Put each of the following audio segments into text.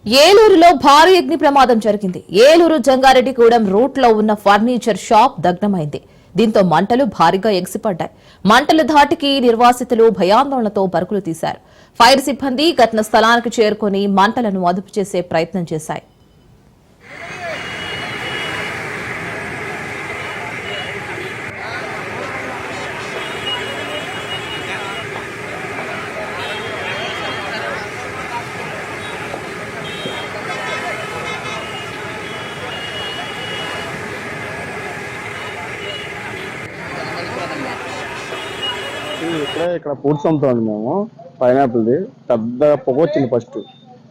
ఏలూరులో భారీ అగ్ని ప్రమాదం జరిగింది. ఏలూరు జంగారెడ్డిగూడెం రూట్ లో ఉన్న ఫర్నిచర్ షాప్ దగ్ధమైంది. దీంతో మంటలు భారీగా ఎగిసిపడ్డాయి. మంటల ధాటికి నిర్వాసితులు భయాందోళనతో పరుగులు తీశారు. ఫైర్ సిబ్బంది ఘటన స్థలానికి చేరుకుని మంటలను అదుపు చేసే ప్రయత్నం చేశాయి. ఇక్కడ ఫ్రూట్స్ అమ్ముతామండి మేము. పైనాపిల్ది పెద్ద పొగ వచ్చింది. ఫస్ట్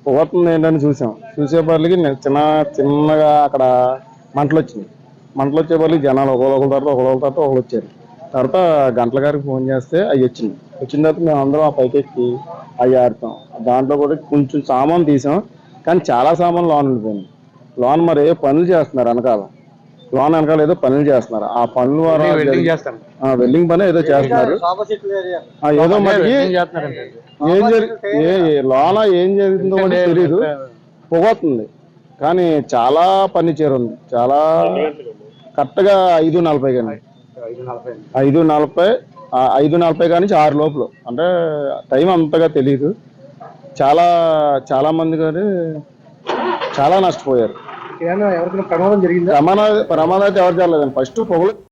పొగ వస్తుంది ఏంటని చూసేపర్లకి చిన్నగా అక్కడ మంటలు వచ్చినాయి. మంటలు వచ్చేపర్లకి జనాలు ఒకళ్ళ తర్వాత ఒకళ్ళు వచ్చారు. తర్వాత గంటల గారికి ఫోన్ చేస్తే అవి వచ్చింది తర్వాత మేము అందరం ఆ పైకి ఎక్కి అవి ఆడతాం. దాంట్లో కూడా కొంచెం సామాన్ తీసాం, కానీ చాలా సామాన్ లోన్ ఉండిపోయింది. లోన్ మరి ఏ పనులు చేస్తున్నారు వెనకాల ఏదో పనులు చేస్తున్నారు. ఆ పనుల వెల్డింగ్ పని ఏదో చేస్తున్నారు. ఏదో మరి లోన ఏం జరుగుతుందో కూడా తెలీదు. పొగొస్తుంది, కానీ చాలా ఫర్నిచర్ ఉంది. చాలా కరెక్ట్ గా 5:40 కానీ 5:40 కానీ 6 లోపల, అంటే టైం అంతగా తెలియదు. చాలా మంది కానీ చాలా నష్టపోయారు. ప్రమాదం జరిగింది. ప్రమాదం అయితే ఎవరు జరగలేదండి. ఫస్ట్ పొగలు